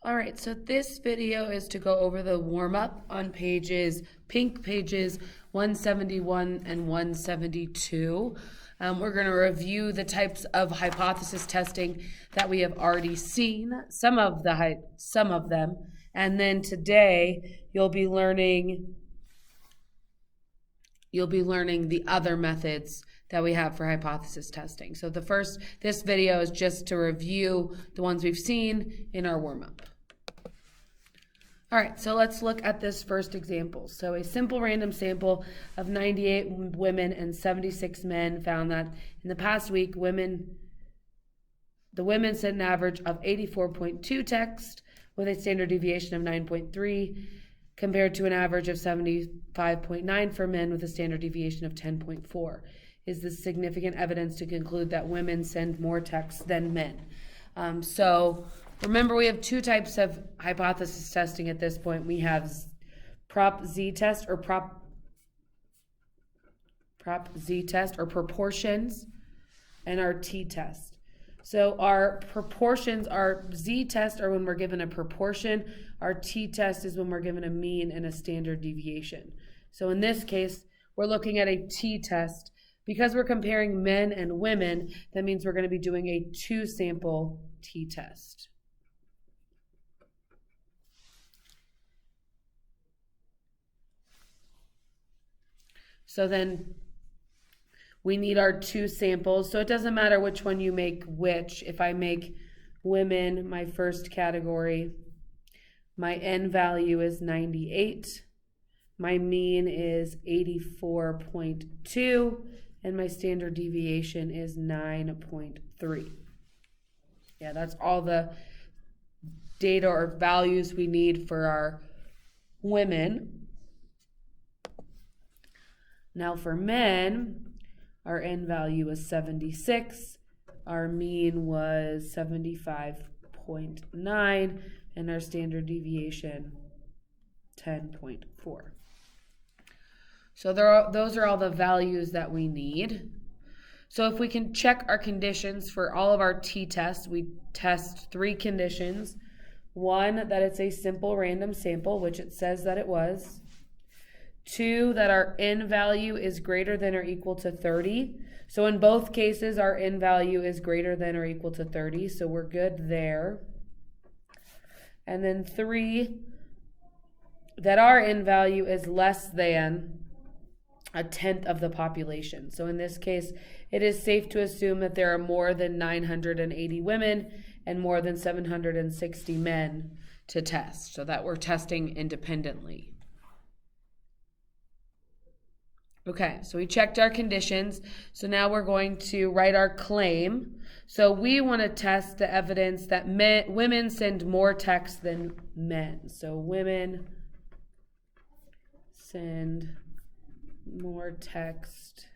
All right, so this video is to go over the warm-up on pink pages 171 and 172. We're going to review the types of hypothesis testing that we have already seen, some of them, and then today you'll be learning the other methods that we have for hypothesis testing. So this video is just to review the ones we've seen in our warm-up. All right, so let's look at this first example. So a simple random sample of 98 women and 76 men found that in the past week, the women sent an average of 84.2 texts with a standard deviation of 9.3 compared to an average of 75.9 for men with a standard deviation of 10.4. Is this significant evidence to conclude that women send more texts than men? So remember, we have two types of hypothesis testing at this point. We have prop z-test or proportions, and our t-test. So our proportions, our z-test are when we're given a proportion. Our t-test is when we're given a mean and a standard deviation. So in this case, we're looking at a t-test. Because we're comparing men and women, that means we're going to be doing a two-sample t-test. So then we need our two samples. So it doesn't matter which one you make which. If I make women my first category, my n value is 98. My mean is 84.2. And my standard deviation is 9.3. Yeah, that's all the data or values we need for our women. Now for men, our n value was 76, our mean was 75.9, and our standard deviation 10.4. So those are all the values that we need. So if we can check our conditions for all of our t-tests, we test three conditions. One, that it's a simple random sample, which it says that it was. Two, that our n value is greater than or equal to 30. So in both cases, our n value is greater than or equal to 30, so we're good there. And then three, that our n value is less than 1/10 of the population. So in this case, it is safe to assume that there are more than 980 women and more than 760 men to test, so that we're testing independently. Okay, so we checked our conditions. So now we're going to write our claim. So we want to test the evidence that women send more texts than men. So women send more text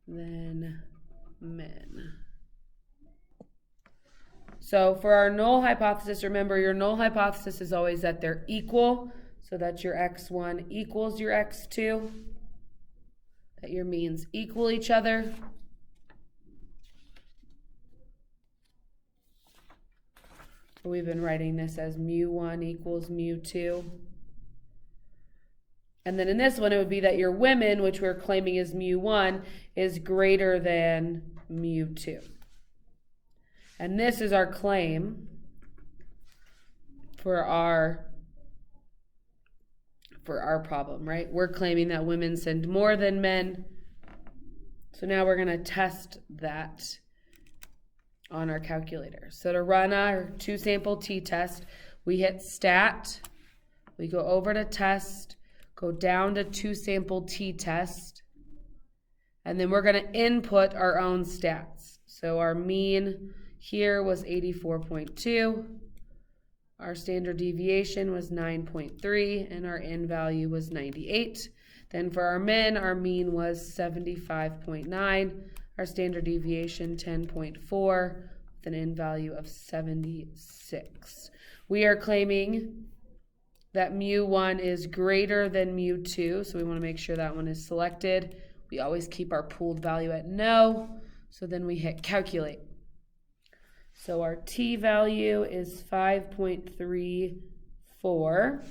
than men. So for our null hypothesis, remember your null hypothesis is always that they're equal. So that your x1 equals your x2. That your means equal each other. We've been writing this as mu1 equals mu2. And then in this one, it would be that your women, which we're claiming is mu1, is greater than mu2. And this is our claim for our problem, right? We're claiming that women send more than men. So now we're going to test that on our calculator. So to run our two-sample t-test, we hit stat, we go over to test, go down to two-sample t-test, and then we're going to input our own stats. So our mean here was 84.2, our standard deviation was 9.3, and our n value was 98. Then for our men, our mean was 75.9, our standard deviation 10.4, with an n value of 76. We are claiming that mu1 is greater than mu2, so we want to make sure that one is selected. We always keep our pooled value at no, so then we hit calculate. So our t value is 5.34.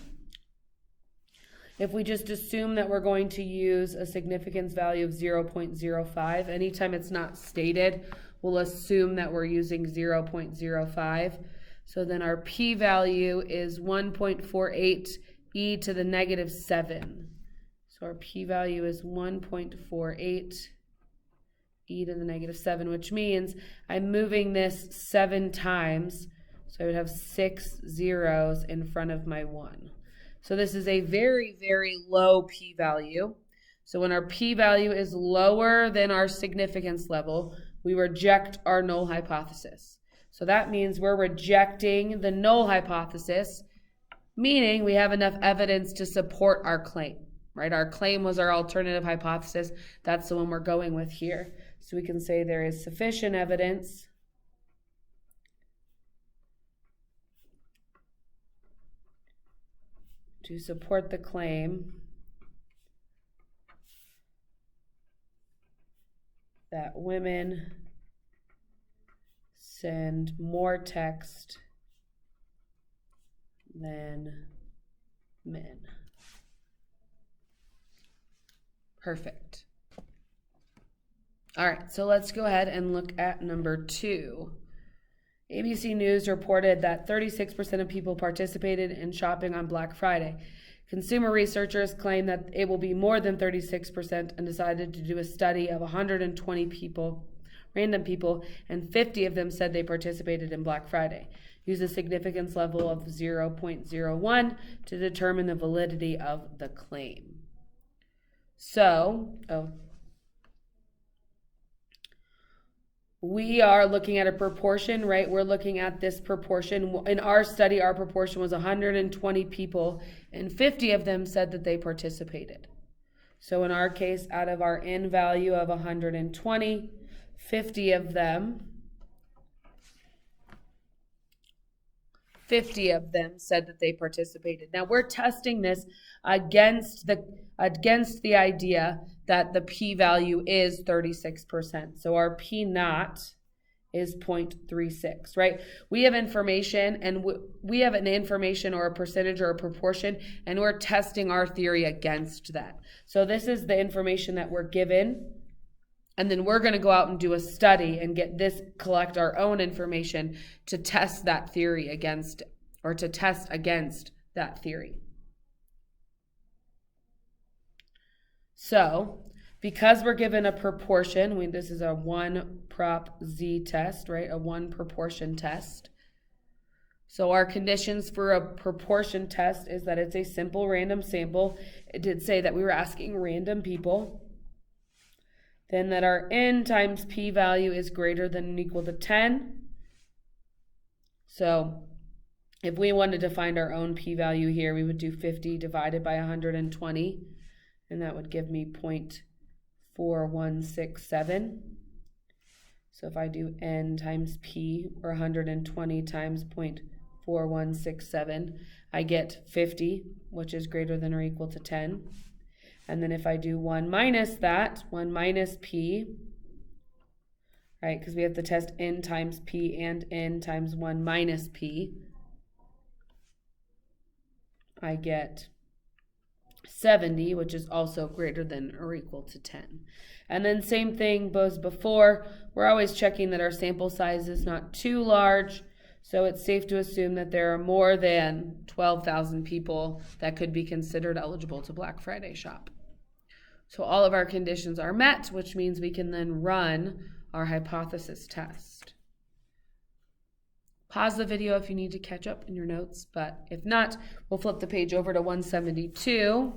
If we just assume that we're going to use a significance value of 0.05, anytime it's not stated, we'll assume that we're using 0.05. So then our p-value is 1.48 e to the negative 7. So our p-value is 1.48 e to the negative 7, which means I'm moving this 7 times. So I would have 6 zeros in front of my 1. So this is a very, very low p-value. So when our p-value is lower than our significance level, we reject our null hypothesis. So that means we're rejecting the null hypothesis, meaning we have enough evidence to support our claim, right? Our claim was our alternative hypothesis. That's the one we're going with here. So we can say there is sufficient evidence to support the claim that women send more text than men. Perfect. All right, so let's go ahead and look at number 2. ABC News reported that 36% of people participated in shopping on Black Friday. Consumer researchers claim that it will be more than 36% and decided to do a study of 120 people, random people, and 50 of them said they participated in Black Friday. Use a significance level of 0.01 to determine the validity of the claim. So, we are looking at a proportion, right? We're looking at this proportion. In our study, our proportion was 120 people, and 50 of them said that they participated. So in our case, out of our N value of 120, 50 of them said that they participated. Now we're testing this against the idea that the p-value is 36%. So our p-naught is 0.36, right? We have information, and we have an information or a percentage or a proportion, and we're testing our theory against that. So this is the information that we're given, and then we're going to go out and do a study and collect our own information to test that theory against, or to test against that theory. So, because we're given a proportion, this is a 1 prop z test, right? A 1 proportion test. So our conditions for a proportion test is that it's a simple random sample. It did say that we were asking random people. Then that our n times p value is greater than or equal to 10. So if we wanted to find our own p value here, we would do 50 divided by 120. And that would give me 0.4167. So if I do n times p, or 120 times 0.4167, I get 50, which is greater than or equal to 10. And then if I do 1 minus that, 1 minus p, right, because we have to test n times p and n times 1 minus p, I get 70, which is also greater than or equal to 10. And then same thing goes before. We're always checking that our sample size is not too large, so it's safe to assume that there are more than 12,000 people that could be considered eligible to Black Friday shop. So all of our conditions are met, which means we can then run our hypothesis test. Pause the video if you need to catch up in your notes, but if not, we'll flip the page over to 172.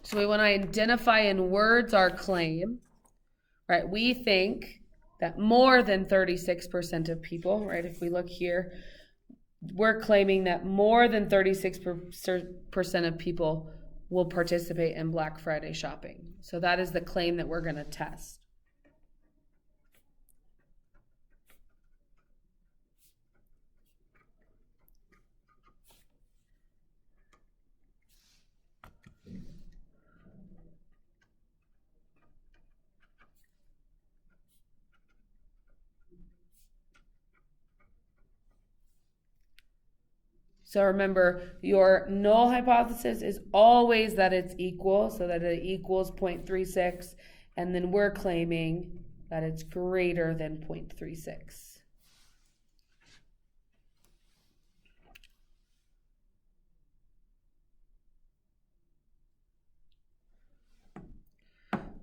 So we want to identify in words our claim, right? We think that more than 36% of people, right? If we look here, we're claiming that more than 36% of people will participate in Black Friday shopping. So that is the claim that we're going to test. So remember, your null hypothesis is always that it's equal, so that it equals 0.36, and then we're claiming that it's greater than 0.36.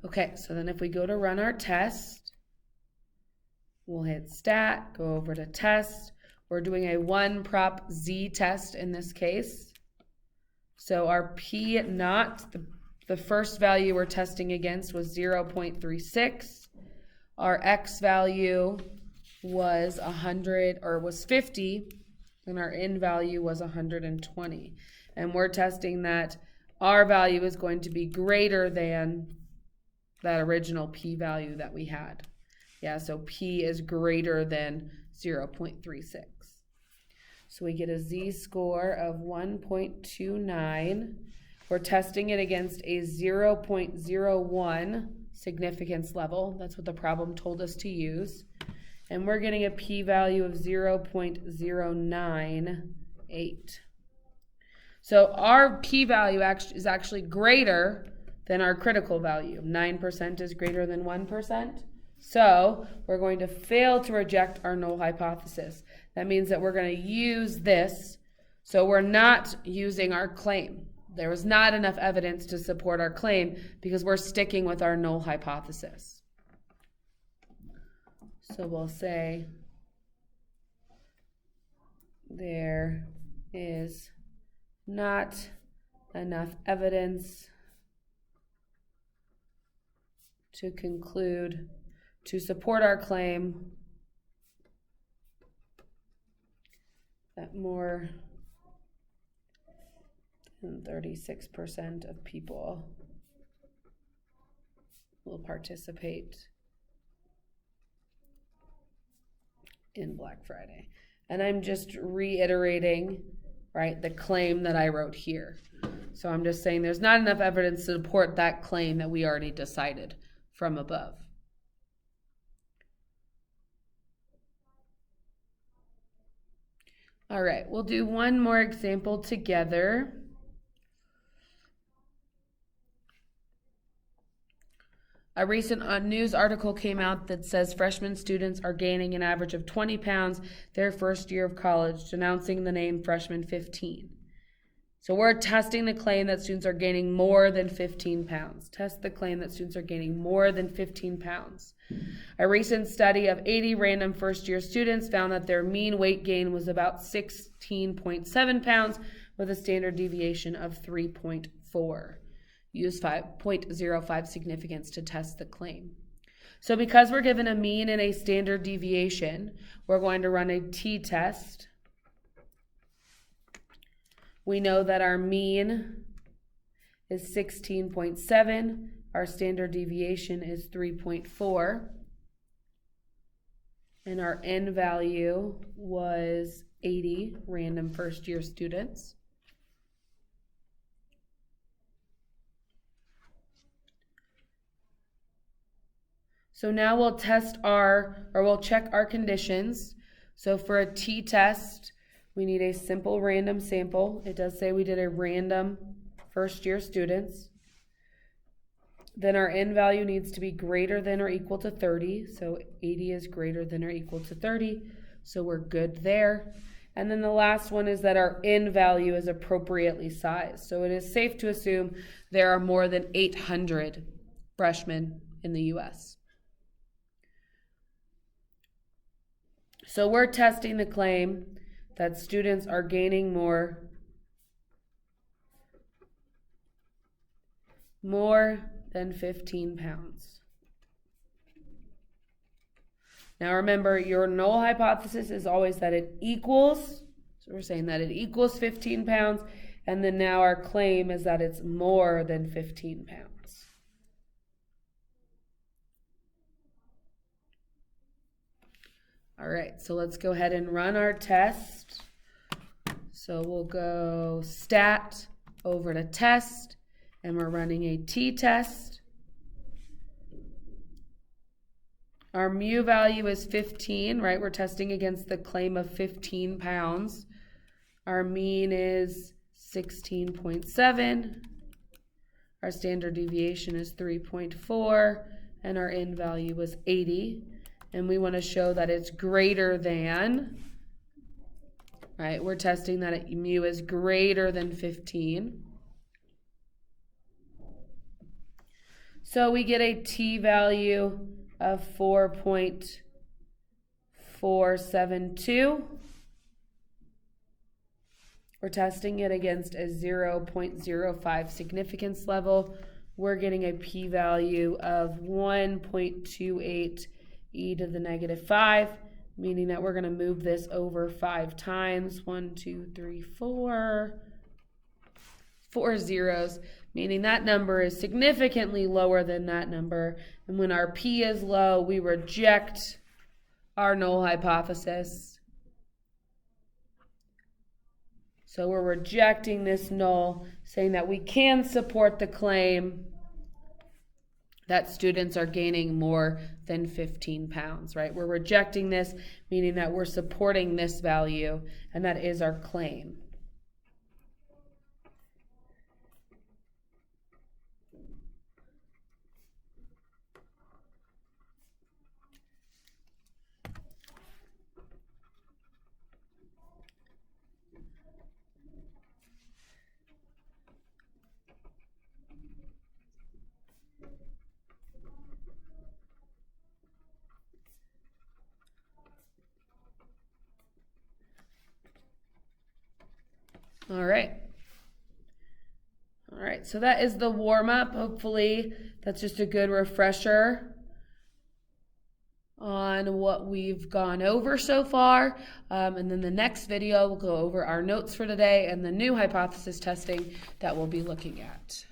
Okay, so then if we go to run our test, we'll hit stat, go over to test. We're doing a 1 prop z test in this case. So our p naught, the first value we're testing against was 0.36. Our x value was 100 or was 50, and our n value was 120. And we're testing that our value is going to be greater than that original p value that we had. Yeah, so p is greater than 0.36. So we get a z-score of 1.29. We're testing it against a 0.01 significance level. That's what the problem told us to use. And we're getting a p-value of 0.098. So our p-value is actually greater than our critical value. 9% is greater than 1%. So we're going to fail to reject our null hypothesis. That means that we're going to use this. So we're not using our claim. There was not enough evidence to support our claim because we're sticking with our null hypothesis. So we'll say there is not enough evidence to conclude to support our claim that more than 36% of people will participate in Black Friday. And I'm just reiterating, right, the claim that I wrote here. So I'm just saying there's not enough evidence to support that claim that we already decided from above. All right, we'll do one more example together. A recent news article came out that says freshman students are gaining an average of 20 pounds their first year of college, denouncing the name Freshman 15. So we're testing the claim that students are gaining more than 15 pounds. Test the claim that students are gaining more than 15 pounds. A recent study of 80 random first-year students found that their mean weight gain was about 16.7 pounds with a standard deviation of 3.4. Use 0.05 significance to test the claim. So because we're given a mean and a standard deviation, we're going to run a t-test. We know that our mean is 16.7. Our standard deviation is 3.4. And our n value was 80 random first-year students. So now we'll check our conditions. So for a t-test, we need a simple random sample. It does say we did a random first-year students. Then our n value needs to be greater than or equal to 30. So 80 is greater than or equal to 30. So we're good there. And then the last one is that our n value is appropriately sized. So it is safe to assume there are more than 800 freshmen in the U.S. So we're testing the claim that students are gaining more than 15 pounds. Now remember, your null hypothesis is always that it equals, so we're saying that it equals 15 pounds, and then now our claim is that it's more than 15 pounds. All right, so let's go ahead and run our test. So we'll go stat over to test, and we're running a t-test. Our mu value is 15, right? We're testing against the claim of 15 pounds. Our mean is 16.7. Our standard deviation is 3.4. And our n value was 80. And we want to show that it's greater than, right? We're testing that mu is greater than 15. So we get a t-value of 4.472. We're testing it against a 0.05 significance level. We're getting a p-value of 1.28 e to the negative 5, meaning that we're going to move this over 5 times. 1, 2, 3, 4. 4 zeros, meaning that number is significantly lower than that number. And when our p is low, we reject our null hypothesis. So we're rejecting this null, saying that we can support the claim that students are gaining more than 15 pounds, right? We're rejecting this, meaning that we're supporting this value, and that is our claim. All right, so that is the warm-up. Hopefully that's just a good refresher on what we've gone over so far. And then the next video, we'll go over our notes for today and the new hypothesis testing that we'll be looking at.